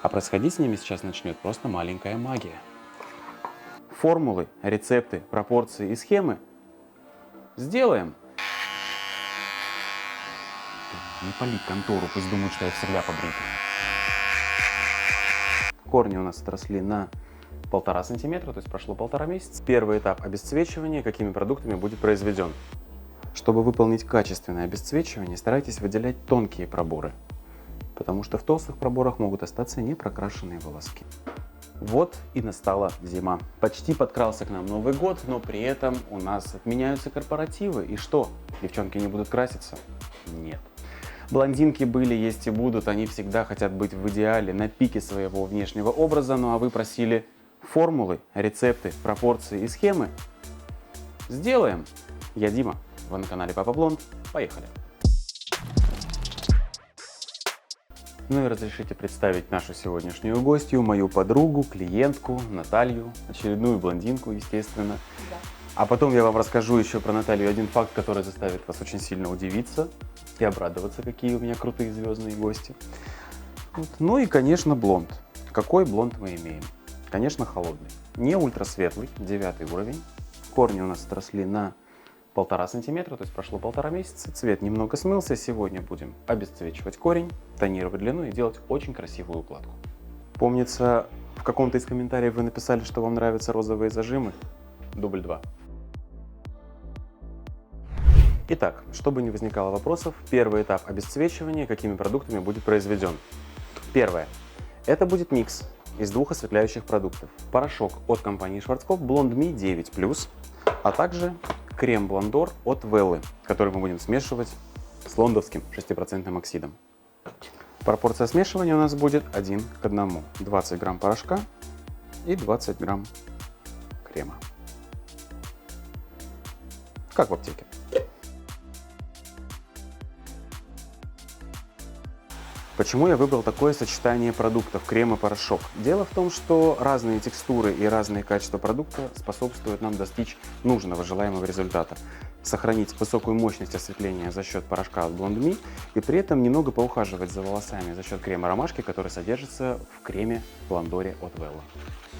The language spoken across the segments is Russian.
А происходить с ними сейчас начнет просто маленькая магия. Формулы, рецепты, пропорции и схемы сделаем. Не пали контору, пусть думают, что я всегда побритый. Корни у нас отросли на 1,5 сантиметра, то есть прошло 1,5 месяца. Первый этап обесцвечивания, какими продуктами будет произведен. Чтобы выполнить качественное обесцвечивание, старайтесь выделять тонкие проборы, потому что в толстых проборах могут остаться непрокрашенные волоски. Вот и настала зима. Почти подкрался к нам Новый год, но при этом у нас отменяются корпоративы. И что, девчонки не будут краситься? Нет. Блондинки были, есть и будут, они всегда хотят быть в идеале, на пике своего внешнего образа, ну а вы просили формулы, рецепты, пропорции и схемы. Сделаем! Я Дима, вы на канале Папа Блонд, поехали! Ну и разрешите представить нашу сегодняшнюю гостью, мою подругу, клиентку Наталью, очередную блондинку, естественно. Да. А потом я вам расскажу еще про Наталью один факт, который заставит вас очень сильно удивиться и обрадоваться, какие у меня крутые звездные гости. Вот. Ну и, конечно, блонд. Какой блонд мы имеем? Конечно, холодный. Не ультрасветлый, 9 уровень. Корни у нас отросли на 1,5 сантиметра, то есть прошло 1,5 месяца. Цвет немного смылся. Сегодня будем обесцвечивать корень, тонировать длину и делать очень красивую укладку. Помнится, в каком-то из комментариев вы написали, что вам нравятся розовые зажимы. Дубль 2. Итак, чтобы не возникало вопросов, первый этап обесцвечивания, какими продуктами будет произведен. Первое. Это будет микс из 2 осветляющих продуктов. Порошок от компании Schwarzkopf Blond Me 9+, а также крем Блондор от Wella, который мы будем смешивать с лондовским 6% оксидом. Пропорция смешивания у нас будет 1 к 1. 20 грамм порошка и 20 грамм крема. Как в аптеке. Почему я выбрал такое сочетание продуктов крем и порошок? Дело в том, что разные текстуры и разные качества продукта способствуют нам достичь нужного желаемого результата. Сохранить высокую мощность осветления за счет порошка от Blond Me и при этом немного поухаживать за волосами за счет крема ромашки, который содержится в креме Блондоре от Wella.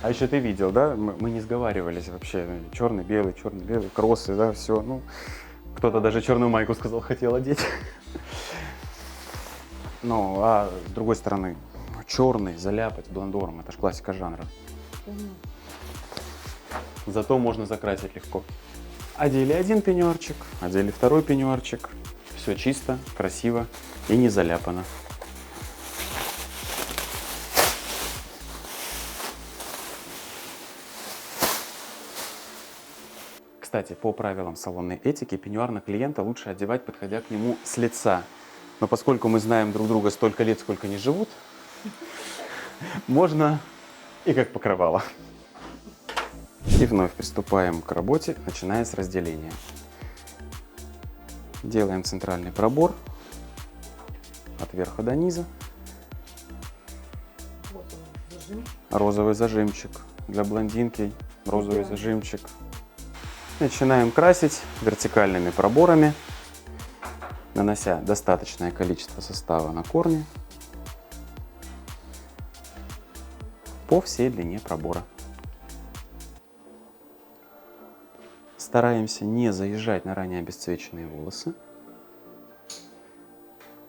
А еще ты видел, да? Мы не сговаривались вообще. Черный-белый, кроссы, да, все. Ну, кто-то даже черную майку сказал, хотел одеть. Ну, а с другой стороны, черный заляпать блондором, это ж классика жанра. Зато можно закрасить легко. Одели один пеньюарчик, одели второй пеньюарчик. Все чисто, красиво и не заляпано. Кстати, по правилам салонной этики, пеньюар на клиента лучше одевать, подходя к нему с лица. Но поскольку мы знаем друг друга столько лет, сколько не живут, можно и как покрывало. И вновь приступаем к работе, начиная с разделения. Делаем центральный пробор от верха до низа. Розовый зажимчик для блондинки, розовый зажимчик. Начинаем красить вертикальными проборами, нанося достаточное количество состава на корни по всей длине пробора. Стараемся не заезжать на ранее обесцвеченные волосы,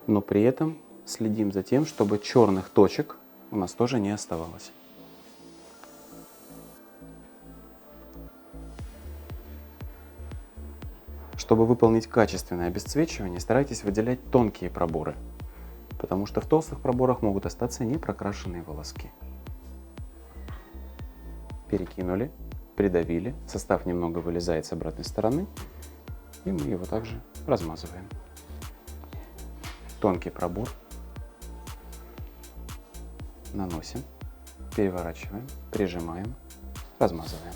но при этом следим за тем, чтобы черных точек у нас тоже не оставалось. Чтобы выполнить качественное обесцвечивание, старайтесь выделять тонкие проборы, потому что в толстых проборах могут остаться непрокрашенные волоски. Перекинули, придавили, состав немного вылезает с обратной стороны, и мы его также размазываем. Тонкий пробор наносим, переворачиваем, прижимаем, размазываем.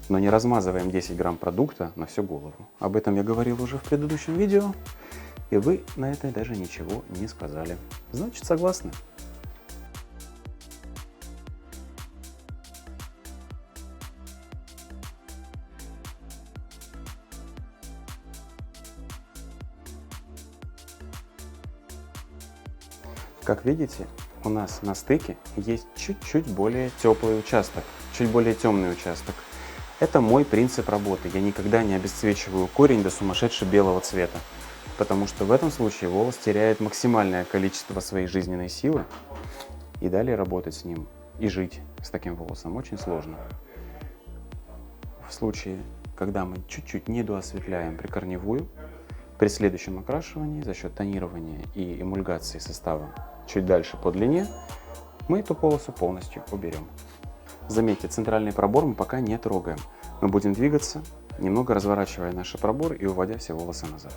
Но не размазываем 10 грамм продукта на всю голову. Об этом я говорил уже в предыдущем видео, и вы на это даже ничего не сказали. Значит, согласны? Как видите, у нас на стыке есть чуть-чуть более теплый участок, чуть более темный участок. Это мой принцип работы. Я никогда не обесцвечиваю корень до сумасшедше белого цвета, потому что в этом случае волос теряет максимальное количество своей жизненной силы, и далее работать с ним и жить с таким волосом очень сложно. В случае, когда мы чуть-чуть недоосветляем прикорневую, при следующем окрашивании за счет тонирования и эмульгации состава чуть дальше по длине, мы эту полосу полностью уберем. Заметьте, центральный пробор мы пока не трогаем. Мы будем двигаться, немного разворачивая наши проборы и уводя все волосы назад.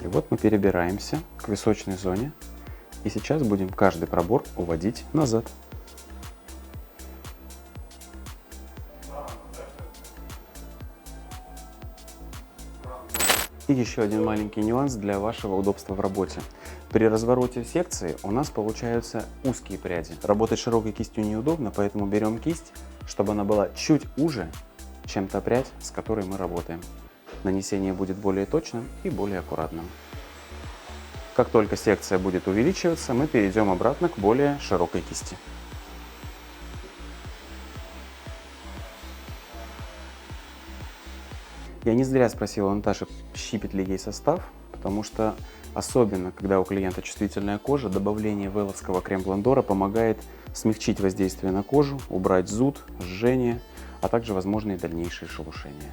И вот мы перебираемся к височной зоне. И сейчас будем каждый пробор уводить назад. И еще один маленький нюанс для вашего удобства в работе. При развороте секции у нас получаются узкие пряди. Работать широкой кистью неудобно, поэтому берем кисть, чтобы она была чуть уже, чем та прядь, с которой мы работаем. Нанесение будет более точным и более аккуратным. Как только секция будет увеличиваться, мы перейдем обратно к более широкой кисти. Я не зря спросил у Наташи, щипет ли ей состав, потому что особенно, когда у клиента чувствительная кожа, добавление вэловского крем-блондора помогает смягчить воздействие на кожу, убрать зуд, жжение, а также возможные дальнейшие шелушения.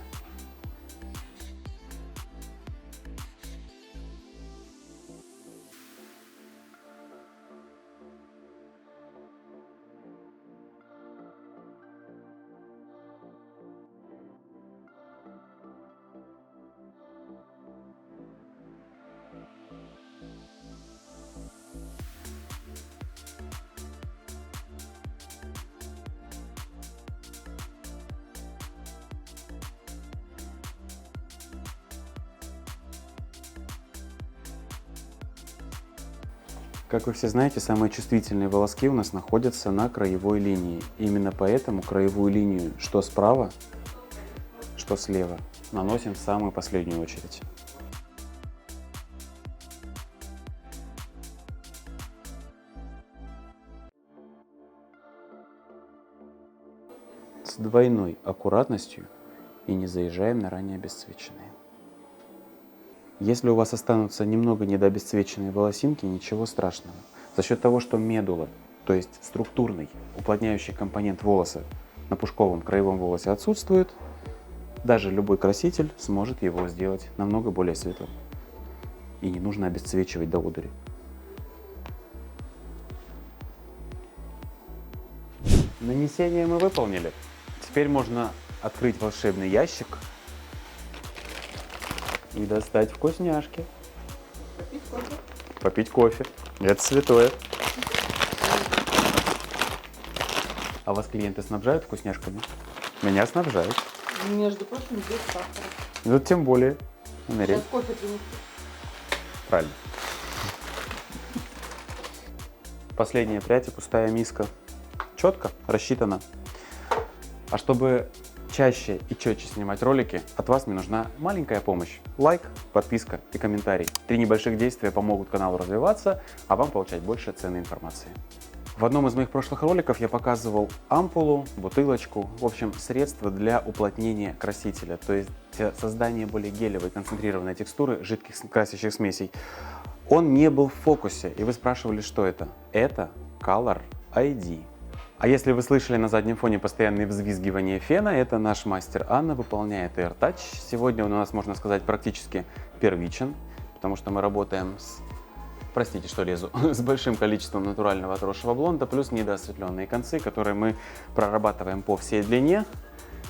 Как вы все знаете, самые чувствительные волоски у нас находятся на краевой линии. Именно поэтому краевую линию что справа, что слева наносим в самую последнюю очередь. С двойной аккуратностью и не заезжаем на ранее обесцвеченные. Если у вас останутся немного недообесцвеченные волосинки, ничего страшного. За счет того, что медула, то есть структурный уплотняющий компонент волоса на пушковом краевом волосе отсутствует, даже любой краситель сможет его сделать намного более светлым. И не нужно обесцвечивать до одури. Нанесение мы выполнили. Теперь можно открыть волшебный ящик и достать вкусняшки. Попить кофе. Попить кофе. Это святое. А вас клиенты снабжают вкусняшками? Меня снабжают. Между прочим, без сахара. Ну, тем более. Сейчас кофе принесу. Правильно. Последняя прядь и пустая миска. Четко рассчитано. А чтобы чаще и четче снимать ролики, от вас мне нужна маленькая помощь. Лайк, подписка и комментарий. 3 небольших действия помогут каналу развиваться, а вам получать больше ценной информации. В одном из моих прошлых роликов я показывал ампулу, бутылочку, в общем, средство для уплотнения красителя, то есть создания более гелевой концентрированной текстуры жидких красящих смесей. Он не был в фокусе, и вы спрашивали, что это? Это Color ID. А если вы слышали на заднем фоне постоянные взвизгивания фена, это наш мастер Анна выполняет AirTouch. Сегодня он у нас, можно сказать, практически первичен, потому что мы работаем с, простите, что лезу, с большим количеством натурального отросшего блонда, плюс недоосветленные концы, которые мы прорабатываем по всей длине.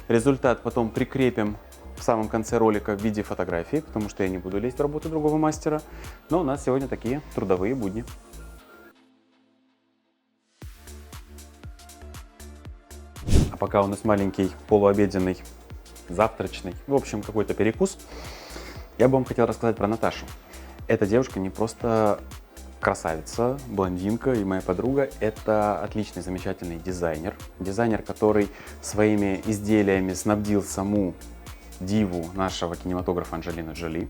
Результат потом прикрепим в самом конце ролика в виде фотографии, потому что я не буду лезть в работу другого мастера. Но у нас сегодня такие трудовые будни. А пока у нас маленький полуобеденный, завтрачный, в общем, какой-то перекус, я бы вам хотел рассказать про Наташу. Эта девушка не просто красавица, блондинка и моя подруга. Это отличный, замечательный дизайнер. Дизайнер, который своими изделиями снабдил саму диву нашего кинематографа Анджелину Джоли.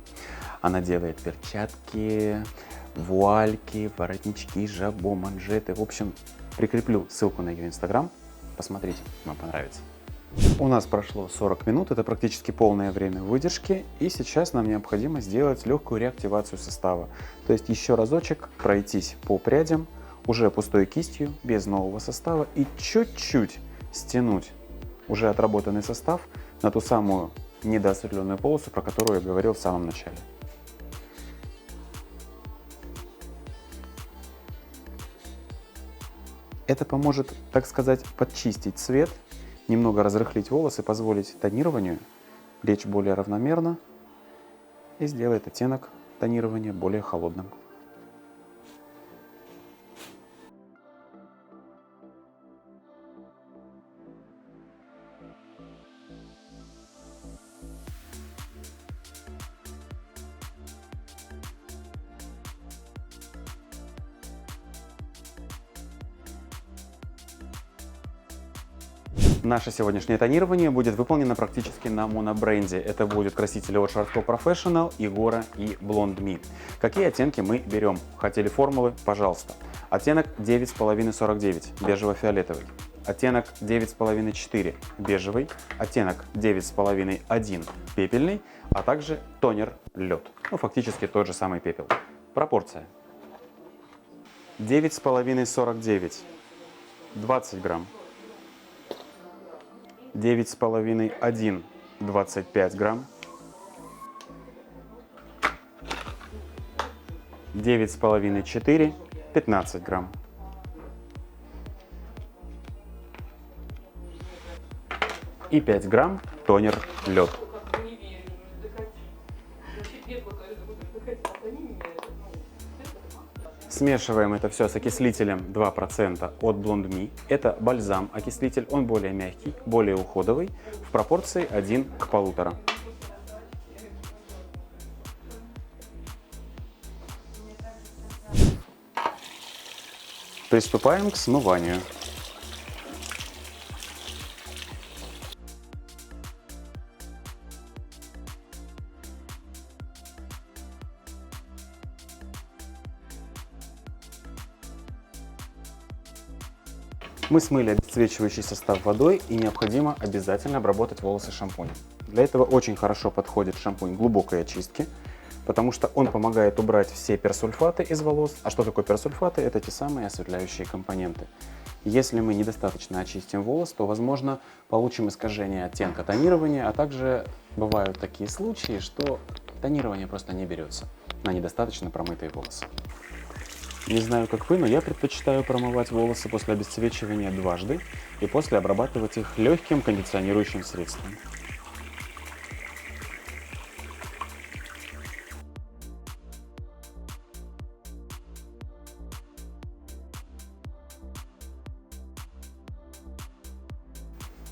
Она делает перчатки, вуальки, воротнички, жабо, манжеты. В общем, прикреплю ссылку на ее инстаграм. Посмотрите, вам понравится. У нас прошло 40 минут, это практически полное время выдержки. И сейчас нам необходимо сделать легкую реактивацию состава. То есть еще разочек пройтись по прядям, уже пустой кистью, без нового состава. И чуть-чуть стянуть уже отработанный состав на ту самую недоосветленную полосу, про которую я говорил в самом начале. Это поможет, так сказать, подчистить цвет, немного разрыхлить волосы, позволить тонированию лечь более равномерно и сделает оттенок тонирования более холодным. Наше сегодняшнее тонирование будет выполнено практически на монобренде. Это будут красители от Charcoal Professional, Igora и Blonde Me. Какие оттенки мы берем? Хотели формулы? Пожалуйста. Оттенок 9,549, бежево-фиолетовый. Оттенок 9,5-4, бежевый. Оттенок 9,5-1, пепельный. А также тонер лед. Ну, фактически тот же самый пепел. Пропорция. 9,5-49, 20 грамм. 9,5, 1, 25 грамм. 9,5, 4, 15 грамм. И 5 грамм тонер лед. Смешиваем это все с окислителем 2% от Blonde Me. Это бальзам-окислитель, он более мягкий, более уходовый, в пропорции 1 к 1,5. Приступаем к смыванию. Мы смыли обесцвечивающий состав водой и необходимо обязательно обработать волосы шампунем. Для этого очень хорошо подходит шампунь глубокой очистки, потому что он помогает убрать все персульфаты из волос. А что такое персульфаты? Это те самые осветляющие компоненты. Если мы недостаточно очистим волос, то, возможно, получим искажение оттенка тонирования, а также бывают такие случаи, что тонирование просто не берется на недостаточно промытые волосы. Не знаю, как вы, но я предпочитаю промывать волосы после обесцвечивания дважды и после обрабатывать их легким кондиционирующим средством.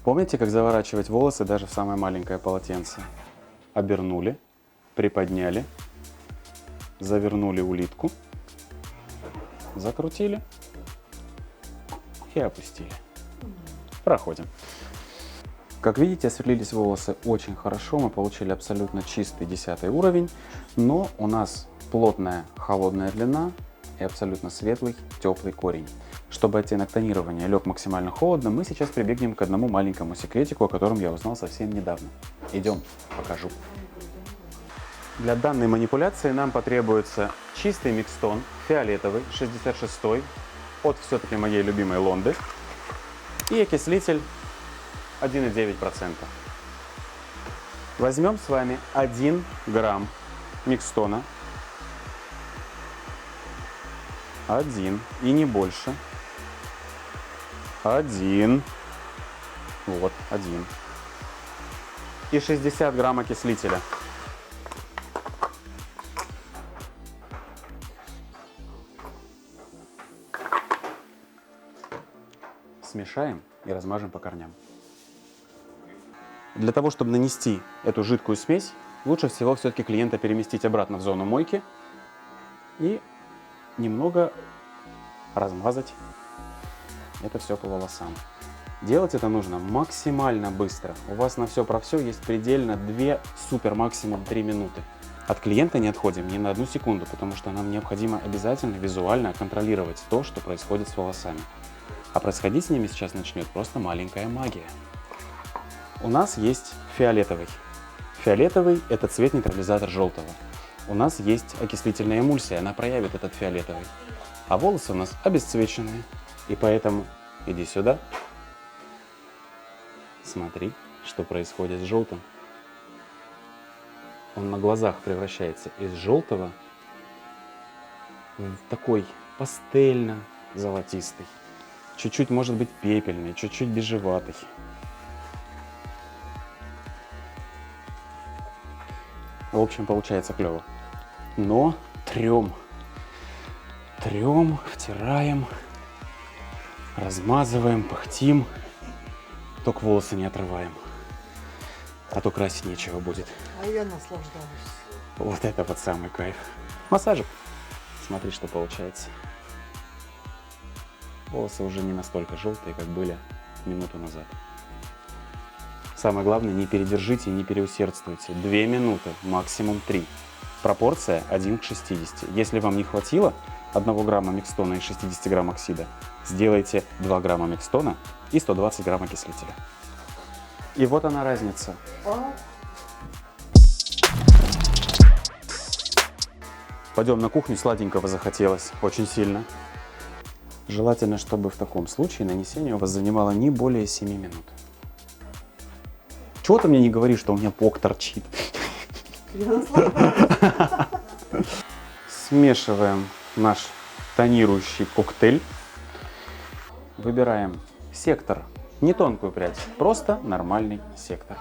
Помните, как заворачивать волосы даже в самое маленькое полотенце? Обернули, приподняли, завернули улитку, закрутили и опустили. Проходим. Как видите, осветлились волосы очень хорошо, мы получили абсолютно чистый 10 уровень, но у нас плотная холодная длина и абсолютно светлый теплый корень. Чтобы оттенок тонирования лег максимально холодно, мы сейчас прибегнем к одному маленькому секретику, о котором я узнал совсем недавно. Идем, покажу. Для данной манипуляции нам потребуется чистый микстон, фиолетовый, 66-й, от все-таки моей любимой Лонды, и окислитель 1,9%. Возьмем с вами 1 грамм микстона, 1 и не больше, 1, вот 1, и 60 грамм окислителя. Смешаем и размажем по корням. Для того, чтобы нанести эту жидкую смесь, лучше всего все-таки клиента переместить обратно в зону мойки и немного размазать это все по волосам. Делать это нужно максимально быстро. У вас на все про все есть предельно 2, супер максимум 3 минуты. От клиента не отходим ни на 1 секунду, потому что нам необходимо обязательно визуально контролировать то, что происходит с волосами. А происходить с ними сейчас начнет просто маленькая магия. У нас есть фиолетовый. Фиолетовый – это цвет-нейтрализатор желтого. У нас есть окислительная эмульсия, она проявит этот фиолетовый. А волосы у нас обесцвеченные. И поэтому иди сюда. Смотри, что происходит с желтым. Он на глазах превращается из желтого в такой пастельно-золотистый. Чуть-чуть, может быть, пепельный, чуть-чуть бежеватый. В общем, получается клево. Но трем, втираем, размазываем, пыхтим. Только волосы не отрываем, а то красить нечего будет. А я наслаждаюсь. Вот это вот самый кайф. Массажик. Смотри, что получается. Волосы уже не настолько желтые, как были минуту назад. Самое главное, не передержите и не переусердствуйте. 2 минуты, максимум 3. Пропорция 1 к 60. Если вам не хватило 1 грамма микстона и 60 грамм оксида, сделайте 2 грамма микстона и 120 грамм окислителя. И вот она разница. Пойдем на кухню, сладенького захотелось очень сильно. Желательно, чтобы в таком случае нанесение у вас занимало не более 7 минут. Чего ты мне не говоришь, что у меня пок торчит? Я наслаждаюсь. Смешиваем наш тонирующий коктейль. Выбираем сектор, не тонкую прядь, просто нормальный сектор.